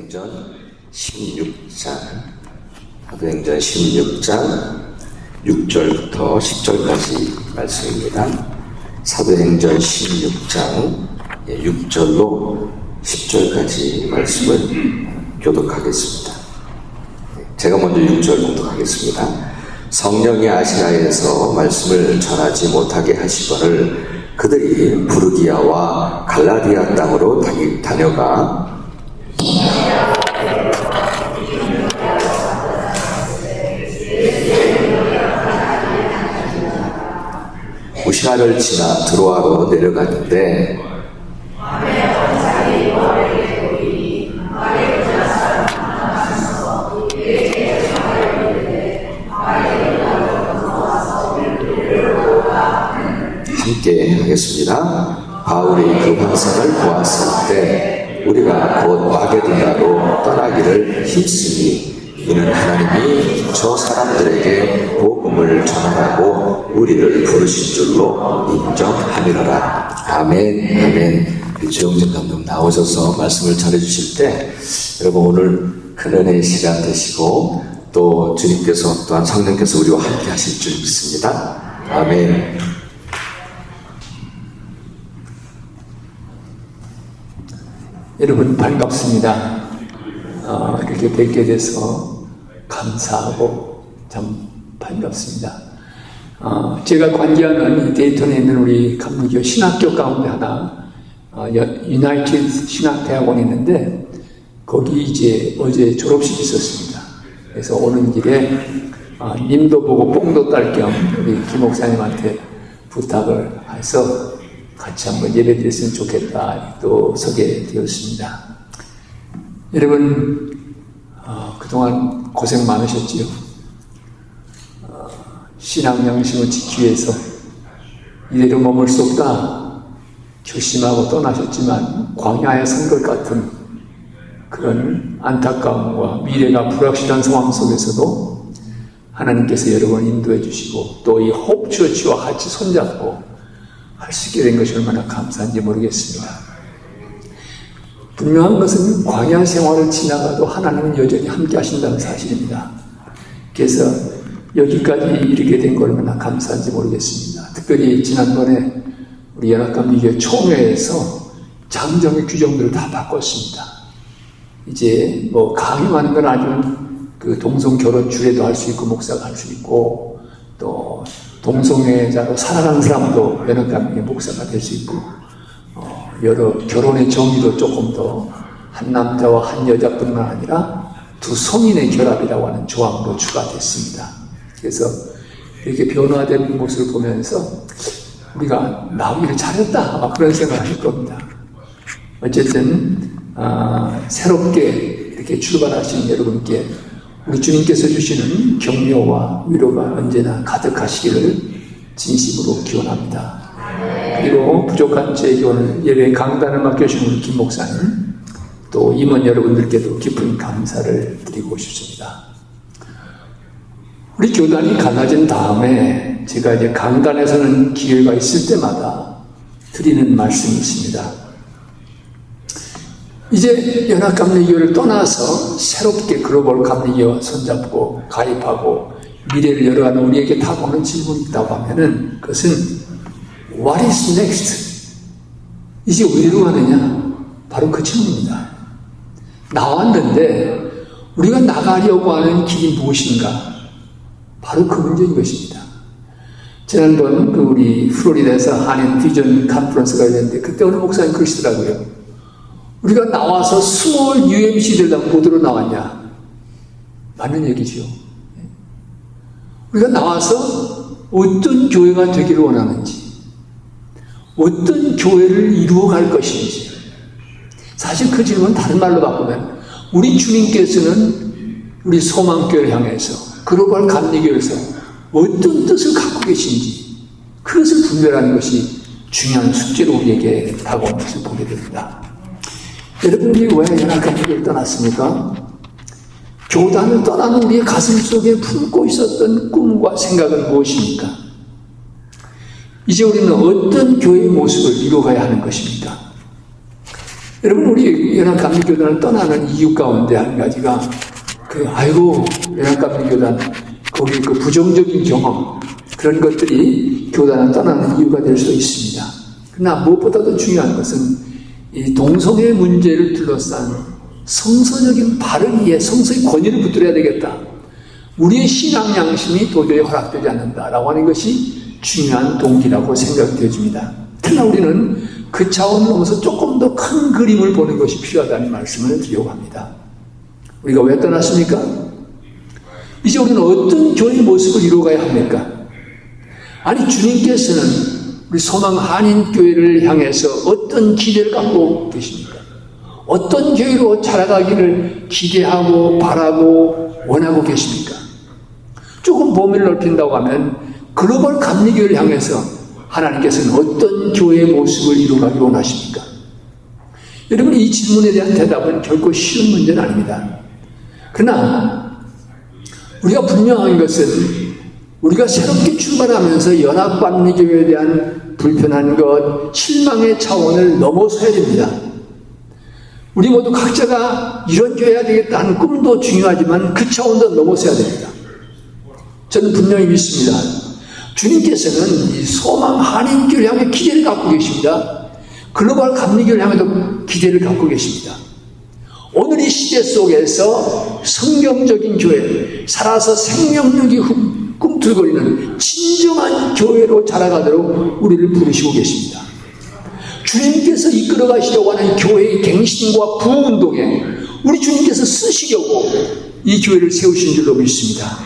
사도행전 16장 6절부터 10절까지 말씀입니다. 사도행전 16장 6절로 10절까지 말씀을 교독하겠습니다. 제가 먼저 6절 공독하겠습니다. 성령이 아시아에서 말씀을 전하지 못하게 하시거늘 그들이 부르기아와 갈라디아 땅으로 다녀가 무시아를 지나 드로아로 내려갔는데 함께 하겠습니다. 바울이 그 환상을 보았을 때 우리가 곧 마게도냐로 떠나기를 힘쓰니 이는 하나님이 저 사람들에게 복음을 전하라고 우리를 부르신 줄로 인정하리라. 아멘. 아멘. 주영진 감독 나오셔서 말씀을 전해주실 때 여러분 오늘 큰 은혜의 시간 되시고 또 주님께서 또한 성령께서 우리와 함께 하실 줄 믿습니다. 아멘. 여러분 반갑습니다. 이렇게 뵙게 돼서 감사하고 참 반갑습니다. 제가 관계하는 데이턴에 있는 우리 감리교 신학교 가운데 하나 유나이티드 신학대학원이 있는데 거기 이제 어제 졸업식이 있었습니다. 그래서 오는 길에 님도 보고 뽕도 딸 겸 우리 김 목사님한테 부탁을 해서 같이 한번 예배 드렸으면 좋겠다 또 서게 되었습니다. 여러분 그동안 고생 많으셨지요. 신앙 양심을 지키기 위해서 이대로 머물 수 없다 결심하고 떠나셨지만 광야에 선 것 같은 그런 안타까움과 미래가 불확실한 상황 속에서도 하나님께서 여러분 인도해 주시고 또 이 호흡처치와 같이 손잡고 할 수 있게 된 것이 얼마나 감사한지 모르겠습니다. 분명한 것은 광야 생활을 지나가도 하나님은 여전히 함께 하신다는 사실입니다. 그래서 여기까지 이르게 된 걸 얼마나 감사한지 모르겠습니다. 특별히 지난번에 우리 연합감리교 총회에서 장정의 규정들을 다 바꿨습니다. 이제 뭐 강요하는 건 아주 그 동성 결혼 주례도 할 수 있고 목사가 할 수 있고 또 동성애자로 살아가는 사람도 연합감리교 목사가 될 수 있고 여러 결혼의 정의도 조금 더 한 남자와 한 여자뿐만 아니라 두 성인의 결합이라고 하는 조항도 추가됐습니다. 그래서 이렇게 변화된 모습을 보면서 우리가 나오기를 잘했다 그런 생각을 할 겁니다. 어쨌든 새롭게 이렇게 출발하신 여러분께 우리 주님께서 주시는 격려와 위로가 언제나 가득하시기를 진심으로 기원합니다. 그리고 부족한 제 기원을 예배 강단을 맡겨주신 우리 김 목사님 또 임원 여러분들께도 깊은 감사를 드리고 싶습니다. 우리 교단이 갈라진 다음에 제가 이제 강단에서는 기회가 있을 때마다 드리는 말씀이 있습니다. 이제 연합감리교를 떠나서 새롭게 글로벌 감리교와 손잡고 가입하고 미래를 열어가는 우리에게 다가오는 질문이 있다고 하면은 그것은 What is next? 이제 어디로 가느냐? 바로 그 질문입니다. 나왔는데 우리가 나가려고 하는 길이 무엇인가? 바로 그 문제인 것입니다. 지난번 우리 플로리다에서 한인 비전 컨퍼런스가 있는데 그때 어느 목사님 그러시더라고요. 우리가 나와서 스몰 UMC 대당 보도로 나왔냐? 맞는 얘기죠. 우리가 나와서 어떤 교회가 되기를 원하는지, 어떤 교회를 이루어갈 것인지. 사실 그 질문은 다른 말로 바꾸면 우리 주님께서는 우리 소망교회를 향해서 글로벌 감리교회에서 어떤 뜻을 갖고 계신지 그것을 분별하는 것이 중요한 숙제로 우리에게 다가오는 것을 보게 됩니다. 여러분이 왜 연합감리교를 떠났습니까? 교단을 떠나는 우리의 가슴 속에 품고 있었던 꿈과 생각은 무엇입니까? 이제 우리는 어떤 교회의 모습을 이루어가야 하는 것입니까? 여러분, 우리 연합감리교단을 떠나는 이유 가운데 한 가지가 연합감리교단 거기 그 부정적인 경험 그런 것들이 교단을 떠나는 이유가 될 수도 있습니다. 그러나 무엇보다도 중요한 것은 이 동성애 문제를 둘러싼 성서적인 바른 이해, 성서의 권위를 붙들어야 되겠다. 우리의 신앙 양심이 도저히 허락되지 않는다라고 하는 것이 중요한 동기라고 생각되어집니다. 그러나 우리는 그 차원을 넘어서 조금 더 큰 그림을 보는 것이 필요하다는 말씀을 드리려고 합니다. 우리가 왜 떠났습니까? 이제 우리는 어떤 교회의 모습을 이루어가야 합니까? 아니, 주님께서는 우리 소망 한인교회를 향해서 어떤 기대를 갖고 계십니까? 어떤 교회로 자라가기를 기대하고 바라고 원하고 계십니까? 조금 범위를 넓힌다고 하면 글로벌 감리교회를 향해서 하나님께서는 어떤 교회의 모습을 이루어가기 원하십니까? 여러분, 이 질문에 대한 대답은 결코 쉬운 문제는 아닙니다. 그러나 우리가 분명한 것은 우리가 새롭게 출발하면서 연합감리교회에 대한 불편한 것, 실망의 차원을 넘어서야 됩니다. 우리 모두 각자가 이런 교회가 되겠다 하는 꿈도 중요하지만 그 차원도 넘어서야 됩니다. 저는 분명히 믿습니다. 주님께서는 이 소망 한인교회를 향해 기대를 갖고 계십니다. 글로벌 감리교회를 향해도 기대를 갖고 계십니다. 오늘 이 시대 속에서 성경적인 교회, 살아서 생명력이 꿈틀거리는 진정한 교회로 자라가도록 우리를 부르시고 계십니다. 주님께서 이끌어 가시려고 하는 교회의 갱신과 부흥운동에 우리 주님께서 쓰시려고 이 교회를 세우신 줄로 믿습니다.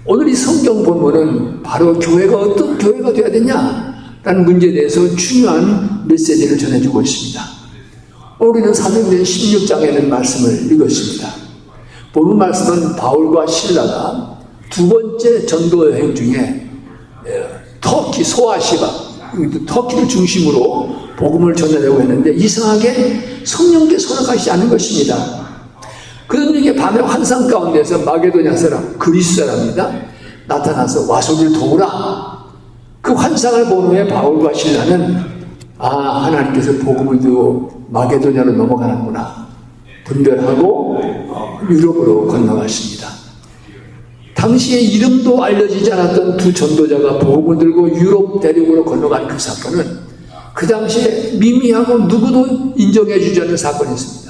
오늘 이 성경 본문은 바로 교회가 어떤 교회가 되어야 되냐라는 문제에 대해서 중요한 메시지를 전해주고 있습니다. 우리는 사도행전 16장에는 말씀을 읽었습니다. 본문 말씀은 바울과 실라가 두 번째 전도 여행 중에 터키, 소아시아, 터키를 중심으로 복음을 전하려고 했는데 이상하게 성령께서 허락하시지 않은 것입니다. 그들에게 밤에 환상 가운데서 마게도냐 사람, 그리스 사람입니다. 나타나서 와서 우리를 도우라. 그 환상을 본 후에 바울과 실라는 하나님께서 복음을 두고 마게도냐로 넘어가는구나 분별하고 유럽으로 건너갔습니다. 당시에 이름도 알려지지 않았던 두 전도자가 복음을 들고 유럽 대륙으로 건너간 그 사건은 그 당시에 미미하고 누구도 인정해 주지 않는 사건이었습니다.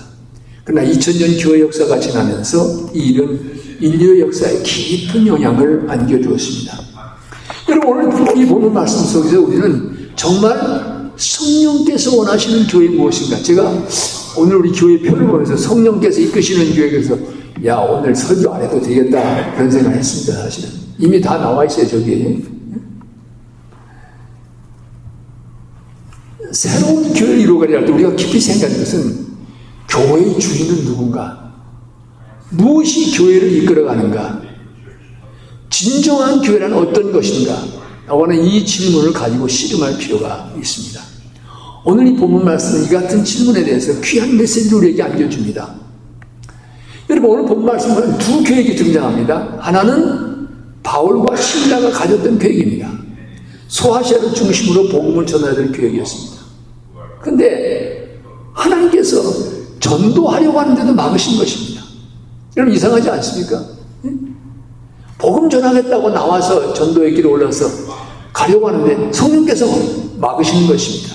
그러나 2000년 교회 역사가 지나면서 이 일은 인류의 역사에 깊은 영향을 안겨주었습니다. 여러분, 오늘 이 보는 말씀 속에서 우리는 정말 성령께서 원하시는 교회 무엇인가? 제가 오늘 우리 교회 표를 보면서 성령께서 이끄시는 교회에서 오늘 설교 안 해도 되겠다 그런 생각을 했습니다. 사실은 이미 다 나와 있어요. 저기 새로운 교회를 이루어가려 할 때 우리가 깊이 생각하는 것은 교회의 주인은 누군가? 무엇이 교회를 이끌어가는가? 진정한 교회란 어떤 것인가? 라고는 이 질문을 가지고 씨름할 필요가 있습니다. 오늘 이 본문 말씀은 이 같은 질문에 대해서 귀한 메시지를 우리에게 안겨줍니다. 여러분, 오늘 본문 말씀은 두 계획이 등장합니다. 하나는 바울과 실라가 가졌던 계획입니다. 소아시아를 중심으로 복음을 전해야 될 계획이었습니다. 그런데 하나님께서 전도하려고 하는데도 막으신 것입니다. 여러분, 이상하지 않습니까? 복음 전하겠다고 나와서 전도의 길에 올라서 가려고 하는데 성령께서 막으시는 것입니다.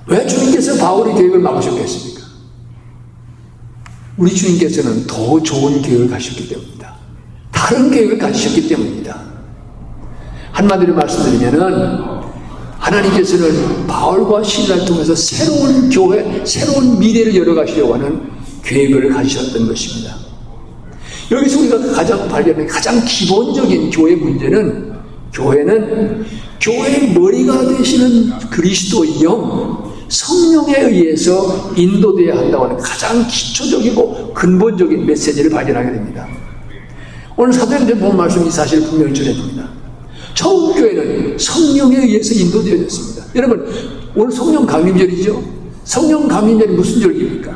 왜 주님께서 바울의 계획을 막으셨겠습니까? 우리 주님께서는 더 좋은 계획을 가셨기 때문입니다. 다른 계획을 가지셨기 때문입니다. 한마디로 말씀드리면은 하나님께서는 바울과 실라를 통해서 새로운 교회, 새로운 미래를 열어가시려고 하는 계획을 가지셨던 것입니다. 여기서 우리가 가장 발견하는 가장 기본적인 교회 문제는 교회는 교회의 머리가 되시는 그리스도의 영, 성령에 의해서 인도되어야 한다고 하는 가장 기초적이고 근본적인 메시지를 발견하게 됩니다. 오늘 사도행전 본 말씀이 이 사실을 분명히 전해줍니다. 처음 교회는 성령에 의해서 인도되어졌습니다. 여러분, 오늘 성령 강림절이죠? 성령 강림절이 무슨 절기입니까?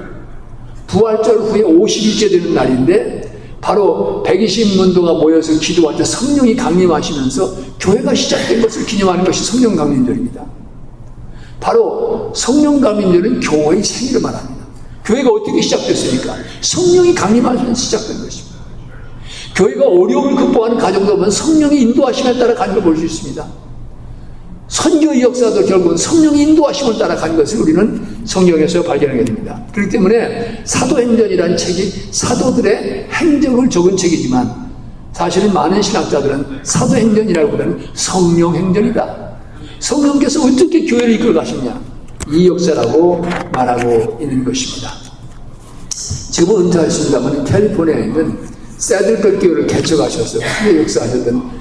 부활절 후에 50일째 되는 날인데 바로 120문도가 모여서 기도할 때 성령이 강림하시면서 교회가 시작된 것을 기념하는 것이 성령 강림절입니다. 바로 성령 감인절은 교회의 생일을 말합니다. 교회가 어떻게 시작됐습니까? 성령이 강림하시면 시작된 것입니다. 교회가 어려움을 극복하는 과정도 보면 성령의 인도하심에 따라 가는 걸 볼 수 있습니다. 선교의 역사도 결국은 성령의 인도하심을 따라 가는 것을 우리는 성경에서 발견하게 됩니다. 그렇기 때문에 사도행전이라는 책이 사도들의 행적을 적은 책이지만 사실은 많은 신학자들은 사도행전이라기보다는 성령행전이다. 성령께서 어떻게 교회를 이끌어 가시냐, 이 역사라고 말하고 있는 것입니다. 지금은 은퇴하셨습니다만 캘리포니아에 있는 새들백 교회를 개척하셔서 크게 역사하셨던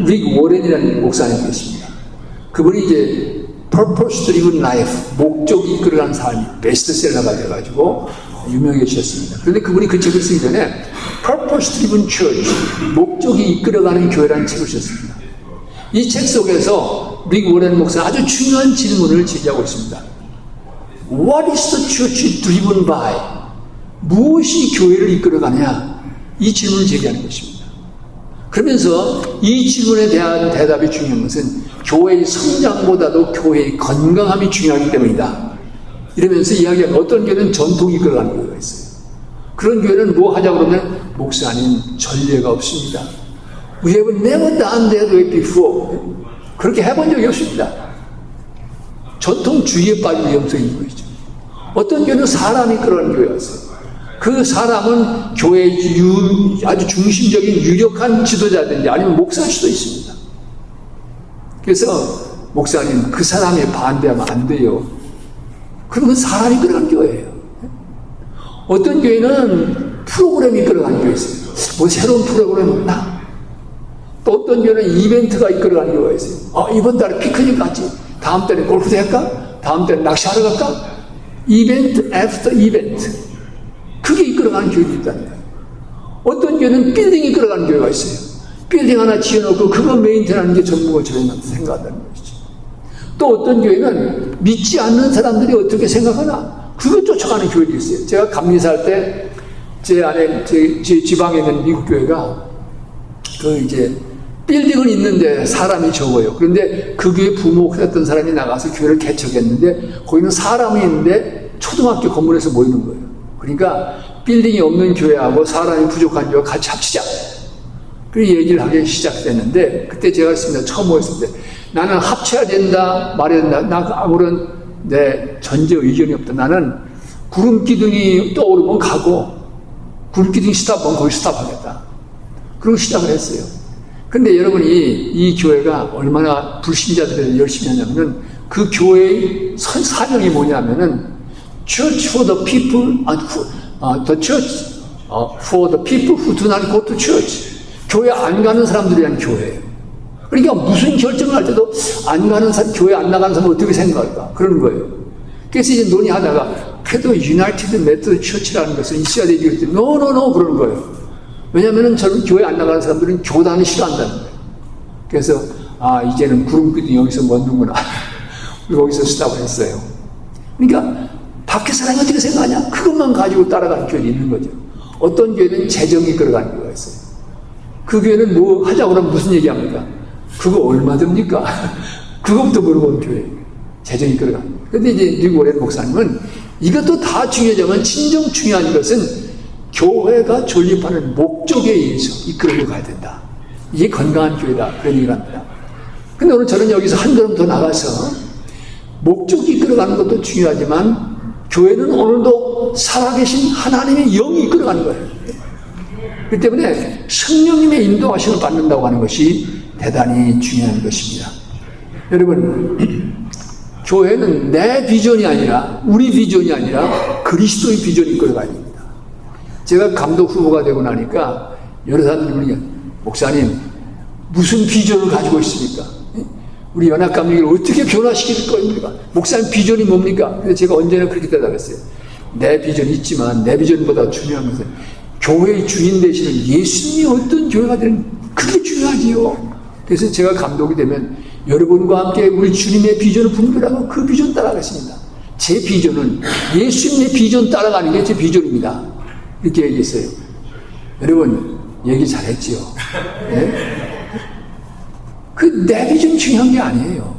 릭 워렌이라는 목사님이 계십니다. 그분이 이제 Purpose Driven Life, 목적이 이끌어가는 삶이 베스트셀러가 돼가지고 유명해지셨습니다. 그런데 그분이 그 책을 쓰기 전에 Purpose Driven Church, 목적이 이끌어가는 교회라는 책을 쓰셨습니다. 이 책 속에서 릭 워렌 목사는 아주 중요한 질문을 제기하고 있습니다. What is the church driven by? 무엇이 교회를 이끌어가느냐? 이 질문을 제기하는 것입니다. 그러면서 이 질문에 대한 대답이 중요한 것은 교회의 성장보다도 교회의 건강함이 중요하기 때문이다. 이러면서 이야기하는 어떤 교회는 전통이 이끌어가는 교회가 있어요. 그런 교회는 뭐 하자고 그러면 목사님 전례가 없습니다. We have never done that way before. 그렇게 해본 적이 없습니다. 전통주의에 빠질 위험성이 있는 것이죠. 어떤 교회는 사람이 이끌어가는 교회가 있어요. 그 사람은 교회의 아주 중심적인 유력한 지도자든지 아니면 목사일 수도 있습니다. 그래서 목사님 그 사람이 반대하면 안 돼요. 그러면 사람이 이끌어가는 교회예요. 어떤 교회는 프로그램이 이끌어가는 교회가 있어요. 뭐 새로운 프로그램이 없나? 또 어떤 교회는 이벤트가 이끌어가는 교회가 있어요. 이번 달에 피크닉 가지. 다음 달에 골프도 할까? 다음 달에 낚시하러 갈까? 이벤트 애프터 이벤트. 그게 이끌어가는 교회도 있다는 거예요. 어떤 교회는 빌딩이 이끌어가는 교회가 있어요. 빌딩 하나 지어놓고 그거 메인테인하는 게 전부가 저런 생각한다는 것이죠. 또 어떤 교회는 믿지 않는 사람들이 어떻게 생각하나 그거 쫓아가는 교회도 있어요. 제가 감리사할 때 제 지방에 있는 미국 교회가 이제 빌딩은 있는데 사람이 적어요. 그런데 그 교회 부목했던 사람이 나가서 교회를 개척했는데 거기는 사람이 있는데 초등학교 건물에서 모이는 거예요. 그러니까 빌딩이 없는 교회하고 사람이 부족한 교회와 같이 합치자. 그 얘기를 하기 시작됐는데 그때 제가 했습니다. 처음 모였을 때 나는 합쳐야 된다 말해야 된다. 나 아무런 내 전제 의견이 없다. 나는 구름 기둥이 떠오르면 가고 구름 기둥이 스탑하면 거기 스탑하겠다. 그리고 시작을 했어요. 근데 여러분이 이 교회가 얼마나 불신자들이 열심히 하냐면은 그 교회의 사명이 뭐냐면은 Church for the people, the church for the people who do not go to church. 교회 안 가는 사람들에 대한 교회예요. 그러니까 무슨 결정을 할 때도 안 가는 사람, 교회 안 나가는 사람은 어떻게 생각할까? 그러는 거예요. 그래서 이제 논의하다가 그래도 유나이티드 메토드 처치라는 것은 있어야 되지 그랬더니 노 그러는 거예요. 왜냐하면 저는 교회 안 나가는 사람들은 교단을 싫어한다는 거예요. 그래서 이제는 구름기둥 여기서 멈는구나. 거기서 스탑을 했어요. 그러니까 밖에 사람이 어떻게 생각하냐? 그것만 가지고 따라가는 교회는 있는 거죠. 어떤 교회는 재정이 이끌어가는 교회가 있어요. 그 교회는 뭐 하자고 하면 무슨 얘기합니까? 그거 얼마 듭니까? 그거부터 물어보는 교회. 재정이 이끌어가는 거예요. 그런데 이제 릭 워렌 목사님은 이것도 다 중요하지만 진정 중요한 것은 교회가 존립하는 목적에 의해서 이끌어 가야 된다. 이게 건강한 교회다. 그런 얘기를 합니다. 근데 오늘 저는 여기서 한 걸음 더 나가서 목적이 이끌어가는 것도 중요하지만 교회는 오늘도 살아계신 하나님의 영이 이끌어가는 거예요. 그렇기 때문에 성령님의 인도하심을 받는다고 하는 것이 대단히 중요한 것입니다. 여러분, 교회는 내 비전이 아니라 우리 비전이 아니라 그리스도의 비전이 이끌어가야 됩니다. 제가 감독 후보가 되고 나니까 여러 사람들이 목사님 무슨 비전을 가지고 있습니까? 우리 연합감리교를 어떻게 변화시킬 겁니까? 목사님 비전이 뭡니까? 그래서 제가 언제나 그렇게 대답했어요. 내 비전이 있지만 내 비전보다 중요한 것은 교회의 주인 되시는 예수님이 어떤 교회가 되는 그게 중요하지요. 그래서 제가 감독이 되면 여러분과 함께 우리 주님의 비전을 분별하고 그 비전 따라가십니다. 제 비전은 예수님의 비전 따라가는 게 제 비전입니다. 이렇게 얘기했어요. 여러분 얘기 잘했지요. 네? 그 내 비전 중요한 게 아니에요.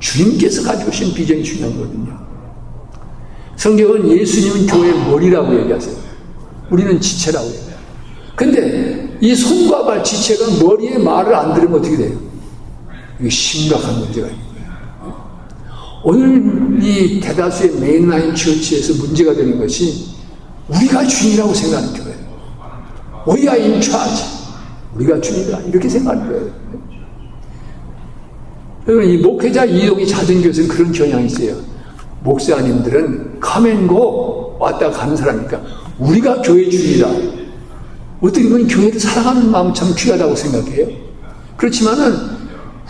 주님께서 가지고 오신 비전이 중요한 거거든요. 성경은 예수님은 교회의 머리라고 얘기하세요. 우리는 지체라고 얘기해요. 근데 이 손과 발 지체가 머리에 말을 안 들으면 어떻게 돼요? 이게 심각한 문제가 있는 거예요. 오늘 이 대다수의 메인라인 처치에서 문제가 되는 것이 우리가 주인이라고 생각하는 교회예요. We are in charge. 우리가 주인이다. 이렇게 생각하는 거예요. 여러분, 이 목회자 이동이 잦은 교회에서는 그런 경향이 있어요. 목사님들은 come and go 왔다 가는 사람이니까 우리가 교회 주인이다. 어떻게 보면 교회를 사랑하는 마음 참 귀하다고 생각해요. 그렇지만은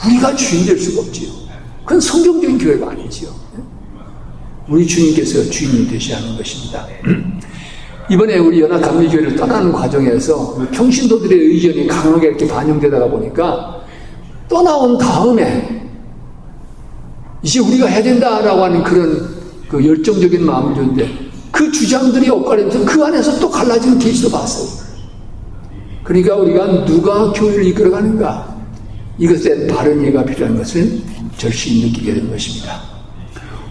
우리가 주인 될 수가 없지요. 그건 성경적인 교회가 아니지요. 우리 주님께서 주인이 되셔야 하는 것입니다. 이번에 우리 연합감리교회를 떠나는 과정에서 평신도들의 의견이 강하게 이렇게 반영되다가 보니까 떠나온 다음에 이제 우리가 해야 된다라고 하는 그런 그 열정적인 마음이 좋은데 그 주장들이 엇갈리면서 그 안에서 또 갈라지는 케이스도 봤어요. 그러니까 우리가 누가 교회를 이끌어가는가, 이것에 바른 이해가 필요한 것을 절실히 느끼게 된 것입니다.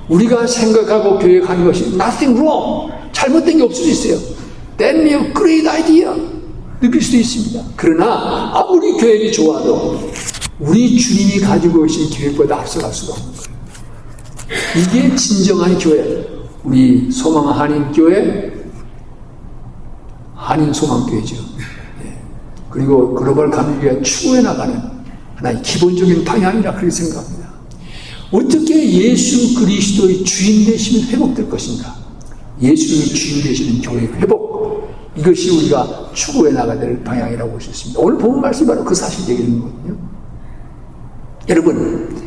우리가 생각하고 계획하는 것이 nothing wrong, 잘못된 게 없을 수 있어요. That may be a great idea, 느낄 수도 있습니다. 그러나 아무리 계획이 좋아도 우리 주님이 가지고 오신 계획보다 앞서갈 수가 없는 거예요. 이게 진정한 교회, 우리 소망 한인교회, 한인소망교회죠. 그리고 글로벌 감리교회가 추구해 나가는 하나의 기본적인 방향이라 그렇게 생각합니다. 어떻게 예수 그리스도의 주인 되심이 회복될 것인가? 예수님이 주인 되시는 교회의 회복, 이것이 우리가 추구해 나가야 될 방향이라고 볼 수 있습니다. 오늘 본 말씀이 바로 그 사실 얘기하는 거거든요. 여러분,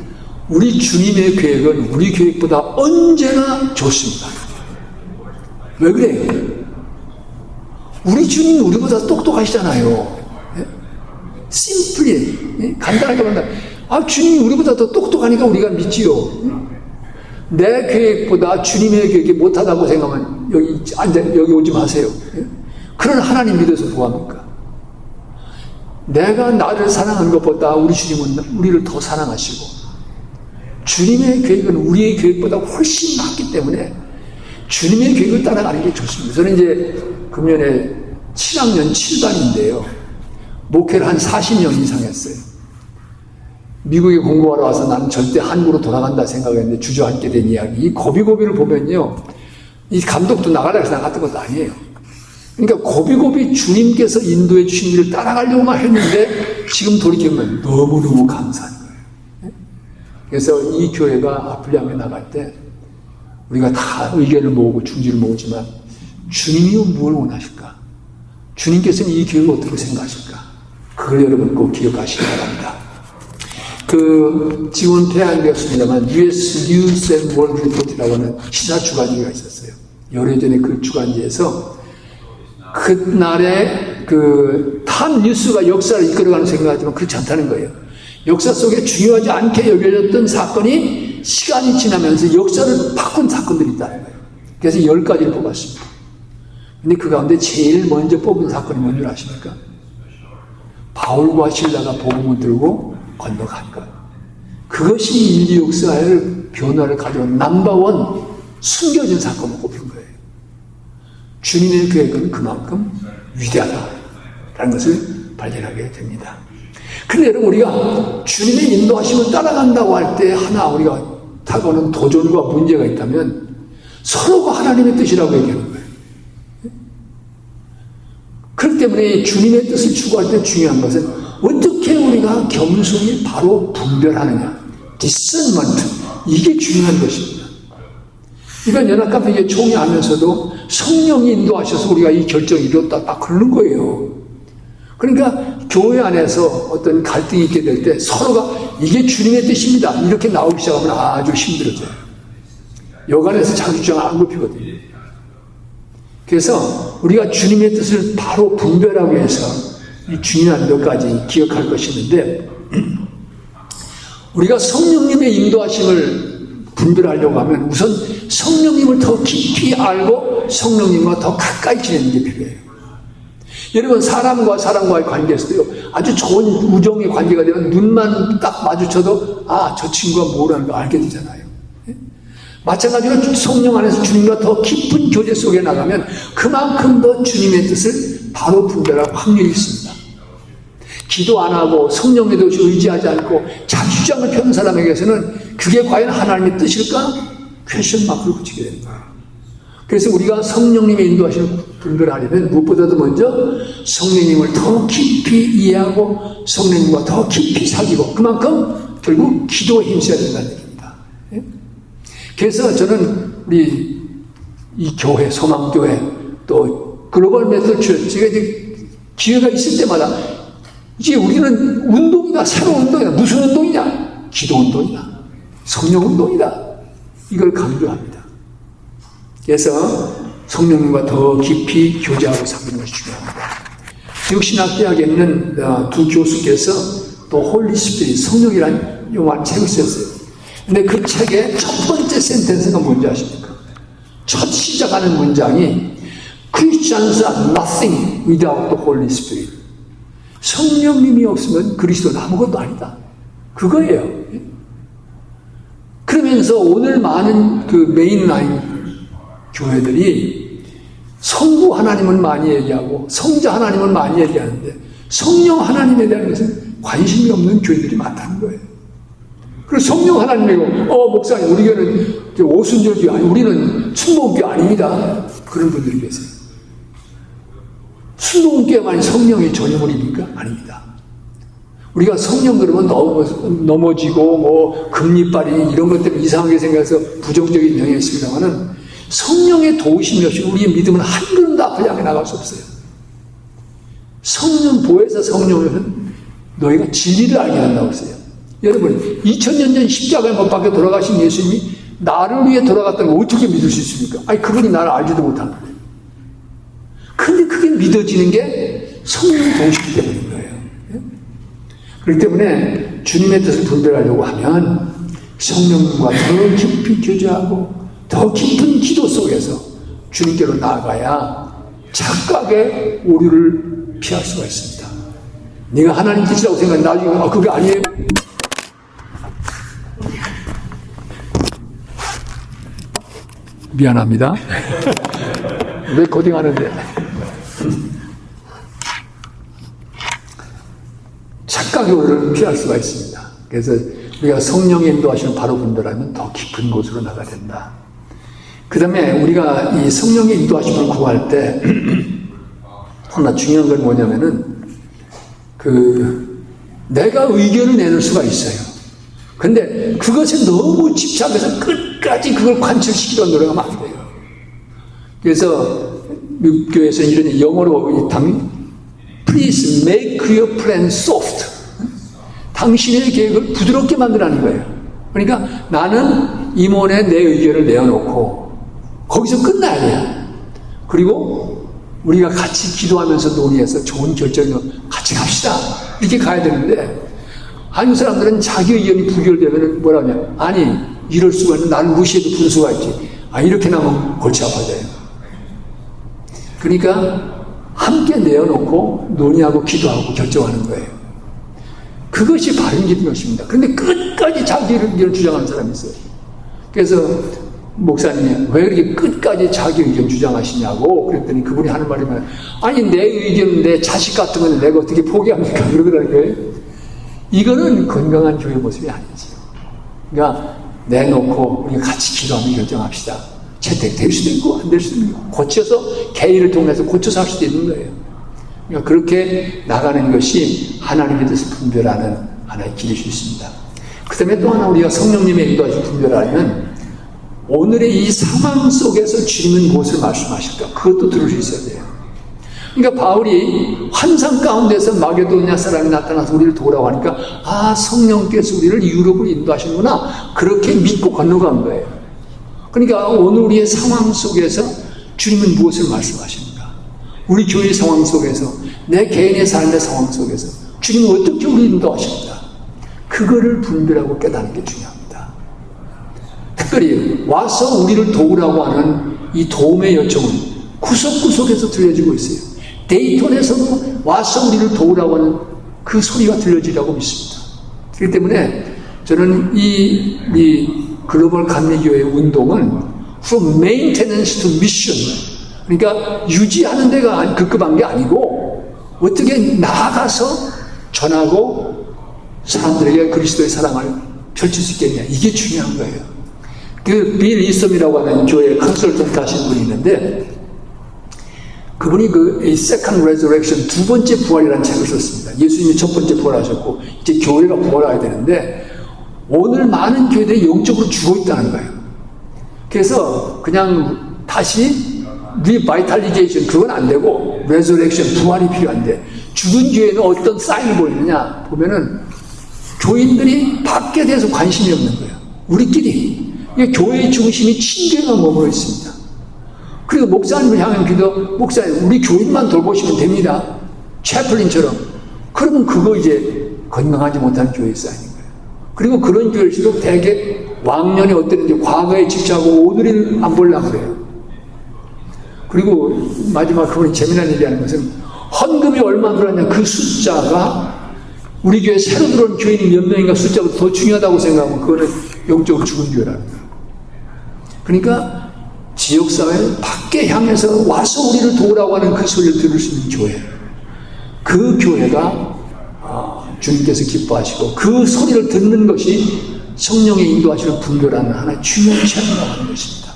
우리 주님의 계획은 우리 계획보다 언제나 좋습니다. 왜 그래요? 우리 주님이 우리보다 똑똑하시잖아요. 심플리, 간단하게 말하면, 주님이 우리보다 더 똑똑하니까 우리가 믿지요. 내 계획보다 주님의 계획이 못하다고 생각하면 여기 오지 마세요. 그런 하나님 믿어서 뭐합니까? 내가 나를 사랑하는 것보다 우리 주님은 우리를 더 사랑하시고, 주님의 계획은 우리의 계획보다 훨씬 낫기 때문에 주님의 계획을 따라가는 게 좋습니다. 저는 이제 금년에 7학년 7반인데요. 목회를 한 40년 이상 했어요. 미국에 공부하러 와서 나는 절대 한국으로 돌아간다 생각했는데 주저앉게 된 이야기. 이 고비고비를 보면요, 이 감독도 나가려고 해서 나갔던 것도 아니에요. 그러니까 고비고비 주님께서 인도해 주신 일을 따라가려고만 했는데 지금 돌이켜보면 너무너무 감사한 거예요. 그래서 이 교회가 앞을 향해 나갈 때 우리가 다 의견을 모으고 중지를 모으지만 주님이 뭘 원하실까? 주님께서는 이 교회를 어떻게 생각하실까? 그걸 여러분 꼭 기억하시기 바랍니다. 지금 폐항되었습니다만 US News and World Report이라고 하는 시사 주간지가 있었어요. 열흘 전에 그 주간지에서 그날의 탑 뉴스가 역사를 이끌어가는 생각하지만 그렇지 않다는 거예요. 역사 속에 중요하지 않게 여겨졌던 사건이 시간이 지나면서 역사를 바꾼 사건들이 있다는 거예요. 그래서 10가지를 뽑았습니다. 근데 그 가운데 제일 먼저 뽑은 사건이 뭔지 아십니까? 바울과 실라가 복음을 들고 건너간 것. 그것이 인류 역사의 변화를 가져온 넘버원 숨겨진 사건으로 꼽힌 거예요. 주님의 계획은 그만큼 위대하다라는 것을 발견하게 됩니다. 근데 여러분, 우리가 주님의 인도하심을 따라간다고 할 때 하나 우리가 타고는 도전과 문제가 있다면 서로가 하나님의 뜻이라고 얘기하는 거예요. 그렇기 때문에 주님의 뜻을 추구할 때 중요한 것은 어떻게 우리가 겸손히 바로 분별하느냐, discernment, 이게 중요한 것입니다. 이번 연합감리교회 총회하면서도 성령이 인도하셔서 우리가 이 결정을 이뤘다 딱 그러는 거예요. 그러니까 교회 안에서 어떤 갈등이 있게 될 때 서로가 이게 주님의 뜻입니다 이렇게 나오기 시작하면 아주 힘들어져요. 여간에서 자기 주장을 안 굽히거든요. 그래서 우리가 주님의 뜻을 바로 분별하기 위해서 이 중요한 몇 가지 기억할 것이 있는데, 우리가 성령님의 인도하심을 분별하려고 하면 우선 성령님을 더 깊이 알고 성령님과 더 가까이 지내는 게 필요해요. 여러분, 사람과 사람과의 관계에서도요, 아주 좋은 우정의 관계가 되면 눈만 딱 마주쳐도, 아, 저 친구가 뭐라는 걸 알게 되잖아요. 마찬가지로 성령 안에서 주님과 더 깊은 교제 속에 나가면 그만큼 더 주님의 뜻을 바로 분별할 확률이 있습니다. 기도 안 하고 성령의 뜻을 의지하지 않고 자기 주장을 펴는 사람에게서는 그게 과연 하나님의 뜻일까? 퀘스천 마크를 붙이게 되는 거예요. 그래서 우리가 성령님의 인도하시는 분들을 하려면 무엇보다도 먼저 성령님을 더 깊이 이해하고 성령님과 더 깊이 사귀고 그만큼 결국 기도에 힘써야 된다는 얘기입니다. 그래서 저는 우리 이 교회, 소망교회 또 글로벌 메시지 처치 제가 이제 기회가 있을 때마다 이제 우리는 운동이다, 새로운 운동이다. 무슨 운동이냐? 기도 운동이다. 성령 운동이다. 이걸 강조합니다. 그래서 성령님과 더 깊이 교제하고 사귀는 것이 중요합니다. 지옥신학대학에 있는 두 교수께서 또 홀리 스피릿, 성령이라는 용어를 책을 썼어요. 근데 그 책의 첫 번째 센텐스가 뭔지 아십니까? 첫 시작하는 문장이 Christians are nothing without the Holy Spirit. 성령님이 없으면 그리스도는 아무것도 아니다. 그거예요. 그러면서 오늘 많은 그 메인라인 교회들이 성부 하나님을 많이 얘기하고 성자 하나님을 많이 얘기하는데 성령 하나님에 대한 것은 관심이 없는 교회들이 많다는 거예요. 그리고 성령 하나님이고 목사님 우리 교회는 오순절교 아니 우리는 순복음교 아닙니다. 그런 분들이 계세요. 순복음교만이 성령의 전유물입니까? 아닙니다. 우리가 성령 그러면 넘어지고 뭐 금리빨이 이런 것 때문에 이상하게 생각해서 부정적인 영향이 있습니다만은 성령의 도우심이 없이 우리의 믿음은 한 걸음도 앞을 향해 나갈 수 없어요. 성령 보혜사 성령은 너희가 진리를 알게 된다고 했어요. 여러분 2000년 전 십자가에 못 박혀 돌아가신 예수님이 나를 위해 돌아갔다는 걸 어떻게 믿을 수 있습니까? 아니 그분이 나를 알지도 못하는 거예요. 근데 그게 믿어지는 게 성령 도우시기 때문인 거예요. 그렇기 때문에 주님의 뜻을 분별하려고 하면 성령님과 더 깊이 교제하고 더 깊은 기도 속에서 주님께로 나아가야 착각의 오류를 피할 수가 있습니다. 네가 하나님 뜻이라고 생각해 나중에 그게 아니에요. 미안합니다. 레코딩하는데 착각의 오류를 피할 수가 있습니다. 그래서 우리가 성령의 인도하시는 바로 분별하면 더 깊은 곳으로 나가야 된다. 그 다음에 우리가 이 성령의 인도하심을 구할 때 하나 중요한 건 뭐냐면은 내가 의견을 내놓을 수가 있어요. 근데 그것에 너무 집착해서 끝까지 그걸 관철시키려고 노력하면 안 돼요. 그래서 미국 교회에서는 이런 영어로 Please make your plan soft. 당신의 계획을 부드럽게 만들라는 거예요. 그러니까 나는 임원에 내 의견을 내어놓고 거기서 끝나야 돼요. 그리고 우리가 같이 기도하면서 논의해서 좋은 결정을 같이 갑시다. 이렇게 가야 되는데 한국 사람들은 자기 의견이 부결되면 뭐라 하냐. 아니 이럴 수가 있는 나를 무시해도 분수가 있지. 이렇게 나면 골치 아파져요. 그러니까 함께 내어놓고 논의하고 기도하고 결정하는 거예요. 그것이 바른 기도인 것입니다. 그런데 끝까지 자기 의견을 주장하는 사람이 있어요. 그래서 목사님이 왜 그렇게 끝까지 자기 의견 주장하시냐고 그랬더니 그분이 하는 말이 뭐냐. 아니 내 의견은 내 자식 같은 건 내가 어떻게 포기합니까? 그러더라는 거예요. 이거는 건강한 교회 모습이 아니지. 그러니까 내놓고 우리가 같이 기도하면 결정합시다. 채택될 수도 있고 안 될 수도 있고 고쳐서 개의를 통해서 고쳐서 할 수도 있는 거예요. 그러니까 그렇게 나가는 것이 하나님의 뜻을 분별하는 하나의 길일 수 있습니다. 그 다음에 또 하나 우리가 성령님의 인도하신 분별하면 오늘의 이 상황 속에서 주님은 무엇을 말씀하실까? 그것도 들을 수 있어야 돼요. 그러니까 바울이 환상 가운데서 마게도냐 사람이 나타나서 우리를 도우라고 하니까 성령께서 우리를 유럽으로 인도하시는구나. 그렇게 믿고 건너간 거예요. 그러니까 오늘 우리의 상황 속에서 주님은 무엇을 말씀하십니까? 우리 교회의 상황 속에서 내 개인의 삶의 상황 속에서 주님은 어떻게 우리를 인도하십니까? 그거를 분별하고 깨닫는 게 중요합니다. 특별히 와서 우리를 도우라고 하는 이 도움의 요청은 구석구석에서 들려지고 있어요. 데이톤에서도 와서 우리를 도우라고 하는 그 소리가 들려지라고 믿습니다. 그렇기 때문에 저는 이 글로벌 감리교회 운동은 from maintenance to mission, 그러니까 유지하는 데가 급급한 게 아니고 어떻게 나아가서 전하고 사람들에게 그리스도의 사랑을 펼칠 수 있겠냐, 이게 중요한 거예요. 그 빌 이썸이라고 하는 교회 컨설턴트 하신 분이 있는데 그분이 그 A Second Resurrection, 두 번째 부활이라는 책을 썼습니다. 예수님이 첫 번째 부활하셨고 이제 교회가 부활해야 되는데 오늘 많은 교회들이 영적으로 죽어 있다는 거예요. 그래서 그냥 다시 리바이탈리제이션, 그건 안 되고 레저렉션, 부활이 필요한데 죽은 교회는 어떤 사인을 보이느냐 보면은 교인들이 밖에 대해서 관심이 없는 거예요. 우리끼리. 이게 교회의 중심이 친교회가 머물러 있습니다. 그리고 목사님을 향한 기도, 목사님 우리 교인만 돌보시면 됩니다. 채플린처럼. 그러면 그거 이제 건강하지 못한 교회의 사인인 거예요. 그리고 그런 교회일수록 대개 왕년에 어땠는지 과거에 집착하고 오늘을 안 보려고 그래요. 그리고 마지막 그분이 재미난 얘기하는 것은 헌금이 얼마 들어왔냐, 그 숫자가 우리 교회 새로 들어온 교인이 몇 명인가 숫자보다 더 중요하다고 생각하면 그거는 영적으로 죽은 교회라는 거예요. 그러니까 지역사회 밖에 향해서 와서 우리를 도우라고 하는 그 소리를 들을 수 있는 교회, 그 교회가 주님께서 기뻐하시고 그 소리를 듣는 것이 성령의 인도하시는 분별하는 하나의 중요한 체험이라고 하는 것입니다.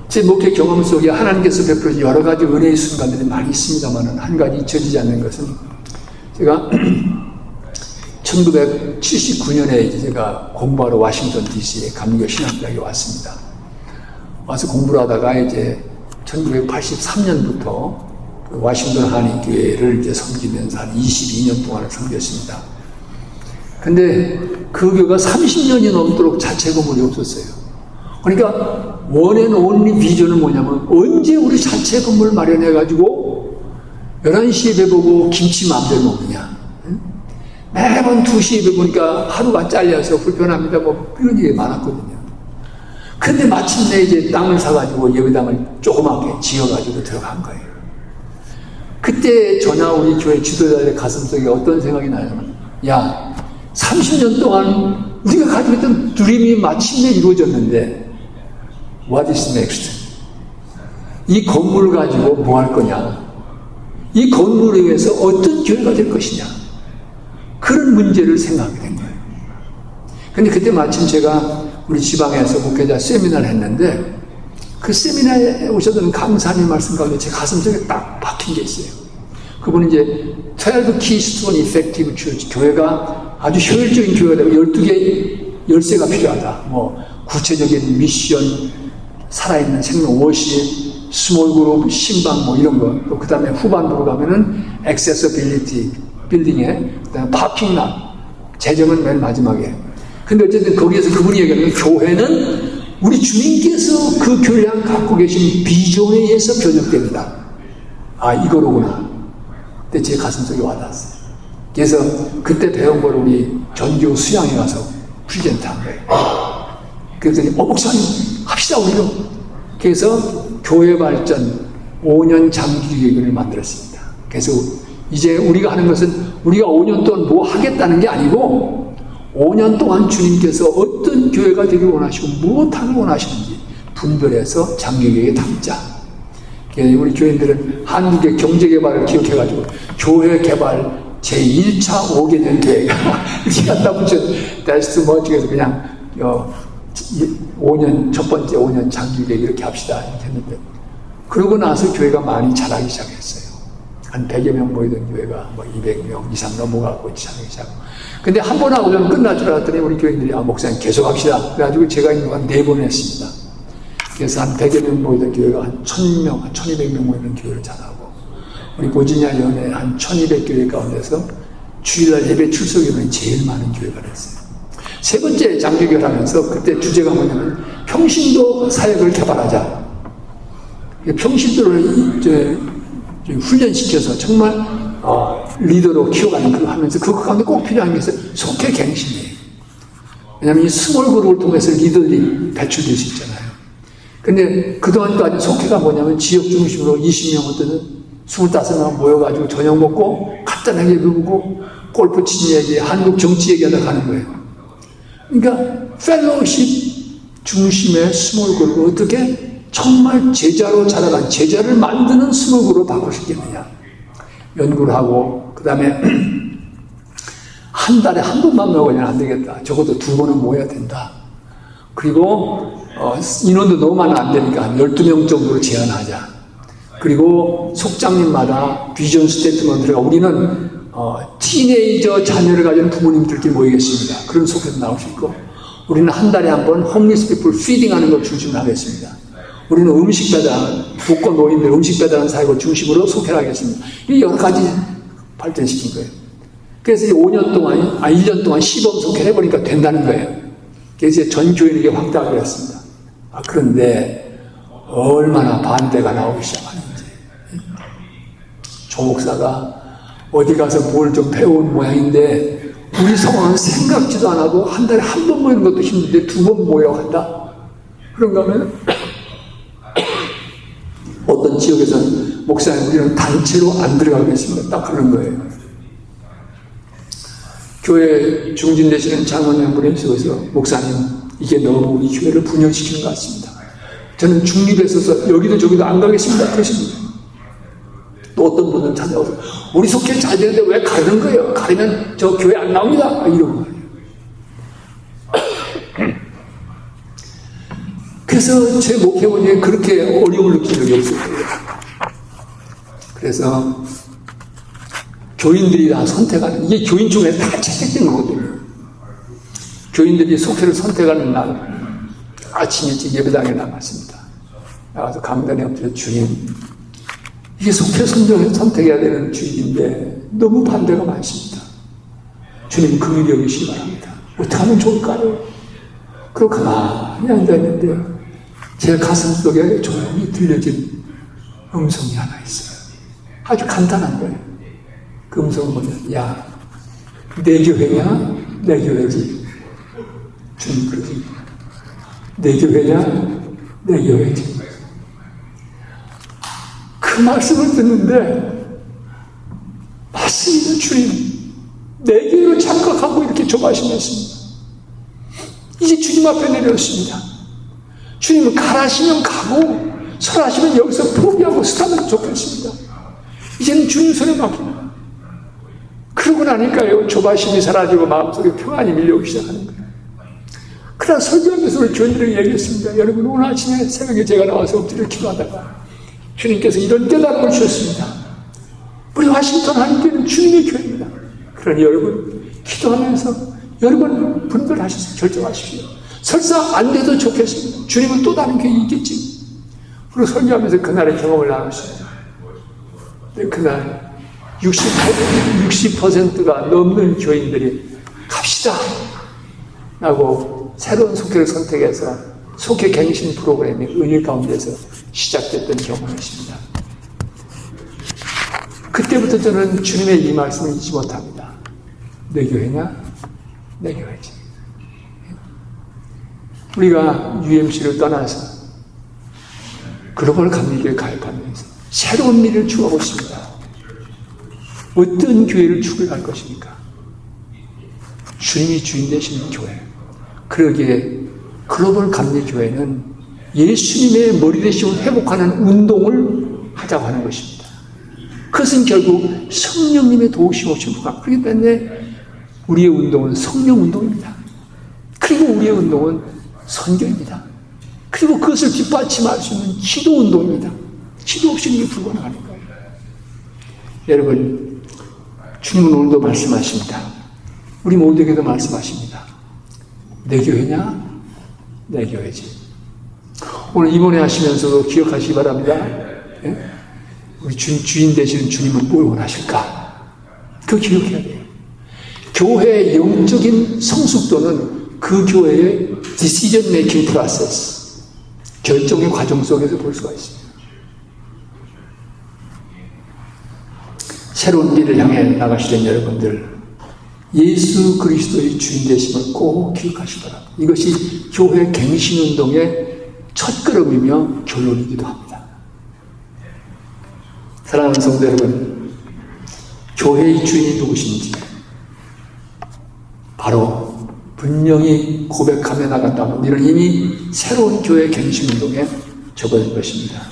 제 목회 경험 속에 하나님께서 베풀어진 여러 가지 은혜의 순간들이 많이 있습니다만 한 가지 잊혀지지 않는 것은 제가 1979년에 제가 공부하러 워싱턴 DC에 감리교 신학대학에 왔습니다. 와서 공부를 하다가 이제 1983년부터 워싱턴 한인교회를 이제 섬기면서 한 22년 동안을 섬겼습니다. 근데 그 교회가 30년이 넘도록 자체 건물이 없었어요. 그러니까 원앤 온리 비전은 뭐냐면 언제 우리 자체 건물 마련해가지고 11시에 배보고 김치 마음대로 먹느냐. 매번 2시에 배보니까 하루가 잘려서 불편합니다. 뭐 이런 얘기 많았거든요. 근데 마침내 이제 땅을 사가지고 예배당을 조그맣게 지어가지고 들어간 거예요. 그때 저나 우리 교회 지도자들의 가슴속에 어떤 생각이 나냐면, 야, 30년 동안 우리가 가지고 있던 드림이 마침내 이루어졌는데 What is next? 이 건물을 가지고 뭐 할 거냐? 이 건물에 의해서 어떤 교회가 될 것이냐? 그런 문제를 생각하게 된 거예요. 근데 그때 마침 제가 우리 지방에서 목회자 세미나를 했는데 그 세미나에 오셨던 강사님 말씀 가운데 제 가슴속에 딱 박힌 게 있어요. 그분은 이제 12 keys to an effective church, 교회가 아주 효율적인 교회가 되고 12개의 열쇠가 필요하다. 뭐 구체적인 미션, 살아있는 생명 워십, 스몰 그룹, 신방 뭐 이런 거. 또 그 다음에 후반부로 가면은 accessibility, 빌딩에, 그 다음에 파킹락, 재정은 맨 마지막에. 근데 어쨌든 거기에서 그분이 얘기하는 교회는 우리 주님께서 그 교회를 향해 갖고 계신 비전에 의해서 변혁됩니다. 아, 이거로구나. 근데 제 가슴속에 와닿았어요. 그래서 그때 배운 걸 우리 전교 수양에 가서 프리젠트 한 거예요. 그랬더니, 목사님, 합시다, 우리도. 그래서 교회 발전 5년 장기 계획을 만들었습니다. 그래서 이제 우리가 하는 것은 우리가 5년 동안 뭐 하겠다는 게 아니고 5년 동안 주님께서 어떤 교회가 되길 원하시고 무엇하길 원하시는지 분별해서 장기 계획에 담자. 우리 교인들은 한국의 경제개발을 기억해가지고 교회 개발 제1차 5개년 계획 이렇게 갖다 붙여 다시 멋지게 그냥 5년 첫 번째 5년 장기 계획 이렇게 합시다 이렇게 했는데 그러고 나서 교회가 많이 자라기 시작했어요. 한 100여 명 모이던 교회가 뭐 200명 이상 넘어가고 자라기 시작하고 근데 한 번 하고 좀 끝날 줄 알았더니 우리 교인들이 목사님 계속 합시다. 그래가지고 제가 있는 건 4번 했습니다. 그래서 한 100여 명 모이던 교회가 한 1000명, 한 1200명 모이는 교회를 잘하고 우리 보지냐 연에 한 1200교회 가운데서 주일날 예배 출석률이 제일 많은 교회가 됐어요. 세 번째 장기교회를 하면서 그때 주제가 뭐냐면 평신도 사역을 개발하자. 평신도를 훈련시켜서 정말 리더로 키워가는 그거 하면서 그 가운데 꼭 필요한 게 있어요. 속회갱신이에요. 왜냐하면 이 스몰 그룹을 통해서 리더들이 배출될 수 있잖아요. 근데 그동안까지 속회가 뭐냐면 지역 중심으로 20명이든 25명 모여가지고 저녁 먹고 간단하게 누르고 골프 친 얘기, 한국 정치 얘기하다 가는 거예요. 그러니까 펠로우십 중심의 스몰 그룹을 어떻게 정말 제자로 자라간 제자를 만드는 스몰 그룹으로 바꿀 수 있겠느냐 연구를 하고 그 다음에 한 달에 한 번만 먹으면 안 되겠다. 적어도 2번은 모여야 된다. 그리고 인원도 너무 많으면 안 되니까 한 12명 정도로 제한하자. 그리고 속장님마다 비전 스테이트먼트가 우리는 티네이저 자녀를 가진 부모님들끼리 모이겠습니다. 그런 속에서 나올 수 있고 우리는 한 달에 한 번 홈리스 피플 피딩하는 걸 중심으로 하겠습니다. 우리는 음식 배달, 독거 노인들 음식 배달하는 사역을 중심으로 속회를 하겠습니다. 이 여러 가지 발전시킨 거예요. 그래서 5년 동안, 1년 동안 시범 속회를 해보니까 된다는 거예요. 그래서 전 교인에게 확대하기로 했습니다. 그런데 얼마나 반대가 나오기 시작하는지. 조 목사가 어디 가서 뭘 좀 배운 모양인데 우리 성화는 생각지도 안 하고 한 달에 한 번 모이는 것도 힘든데 2번 모여 한다. 그런가 하면 어떤 지역에서는 목사님 우리는 단체로 안 들어가겠습니다. 딱 그런 거예요. 교회 중진되시는 장로님분이 속에서 목사님 이게 너무 우리 교회를 분열시키는 것 같습니다. 저는 중립에 있어서 여기도 저기도 안 가겠습니다. 그러십니다. 또 어떤 분은 찾아와서 우리 속회 잘 되는데 왜 가르는 거예요? 가르면 저 교회 안 나옵니다. 이런 거예요. 그래서 제 목회원이 그렇게 어려움을 느낀 적이 없을 거예요. 그래서 교인들이 다 선택하는, 이게 교인 중에 다 채택된 거거든요. 교인들이 속회를 선택하는 날, 아침 일찍 예배당에 나갔습니다. 나가서 강단에 엎드려 주님, 이게 속회 선택해야 되는 주일인데 너무 반대가 많습니다. 주님 긍휼히 여기시기 바랍니다. 어떻게 하면 좋을까요? 그리고 가만히 앉아있는데 제 가슴 속에 조용히 들려진 음성이 하나 있어요. 아주 간단한 거예요. 그 음성은 뭐냐? 야, 내 교회냐? 내 교회지. 주님 그러지. 내 교회냐? 내 교회지. 그 말씀을 듣는데 맞습니다. 주님. 내 교회로 착각하고 이렇게 조바심했습니다. 이제 주님 앞에 내렸습니다. 주님은 가라시면 가고 설하시면 여기서 포기하고 쓰다면 좋겠습니다. 이제는 주님 손에 맡깁니다. 그러고 나니까요, 조바심이 사라지고 마음속에 평안이 밀려오기 시작하는 거예요. 그러나 설교하면서 우리 교인들에게 얘기했습니다. 여러분, 오늘 아침에 새벽에 제가 나와서 엎드려 기도하다가 주님께서 이런 깨달음을 주셨습니다. 우리 와싱턴 한인교회는 주님의 교회입니다. 그러니 여러분, 기도하면서 여러분 분별하셔서 결정하십시오. 설사 안 돼도 좋겠습니다. 주님은 또 다른 교회 있겠지. 그리고 설교하면서 그날의 경험을 나눴습니다. 그날 60%가 넘는 교인들이 갑시다 라고 새로운 속회를 선택해서 속회 갱신 프로그램이 은일 가운데서 시작됐던 경험이었습니다. 그때부터 저는 주님의 이 말씀을 잊지 못합니다. 내 교회냐? 내 교회지. 우리가 UMC를 떠나서 글로벌 감리교회 가입하면서 새로운 미래를 추구하고 있습니다. 어떤 교회를 추구할 것입니까? 주님이 주인 되시는 교회. 그러기에 글로벌 감리교회는 예수님의 머리 대신을 회복하는 운동을 하자고 하는 것입니다. 그것은 결국 성령님의 도우심 없이 불가. 그렇기 때문에 우리의 운동은 성령 운동입니다. 그리고 우리의 운동은 선교입니다. 그리고 그것을 뒷받침할 수 있는 기도 운동입니다. 기도 없이는 이게 불가능한 거예요. 여러분, 주님은 오늘도 말씀하십니다. 우리 모두에게도 말씀하십니다. 내 교회냐? 내 교회지. 오늘 이번에 하시면서도 기억하시기 바랍니다. 예? 우리 주인 되시는 주님은 뭘 원하실까? 그거 기억해야 돼요. 교회의 영적인 성숙도는 그 교회의 decision making process, 결정의 과정 속에서 볼 수가 있습니다. 새로운 길을 향해 나가시는 여러분들, 예수 그리스도의 주인 되심을 꼭 기억하시기 바랍니다. 이것이 교회 갱신운동의 첫걸음이며 결론이기도 합니다. 사랑하는 성도 여러분, 교회의 주인이 누구신지 바로 분명히 고백하며 나간다면 이런 힘이 새로운 교회 갱신운동에 접어들 것입니다.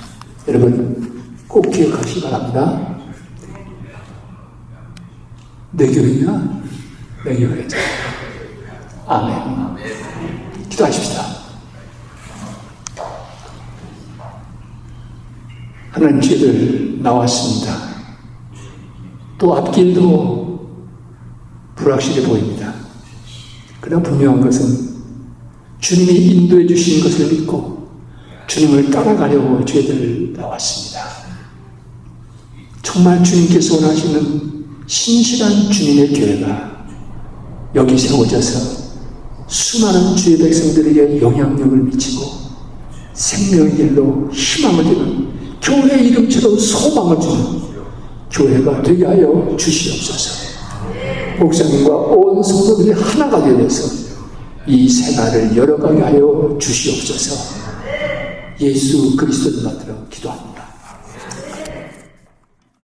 여러분 꼭 기억하시기 바랍니다. 내 교회냐? 내 교회죠. 아멘. 기도하십시다. 하나님, 죄들 나왔습니다. 또 앞길도 불확실해 보입니다. 그러나 분명한 것은 주님이 인도해 주신 것을 믿고 주님을 따라가려고 죄들 나왔습니다. 정말 주님께서 원하시는 신실한 주님의 교회가 여기 세워져서 수많은 주의 백성들에게 영향력을 미치고 생명의 길로 희망을 주는, 교회 이름처럼 소망을 주는 교회가 되게 하여 주시옵소서. 목사님과 온 성도들이 하나가 되어서 이 생활을 열어가게 하여 주시옵소서. 예수 그리스도를 만들어 기도합니다.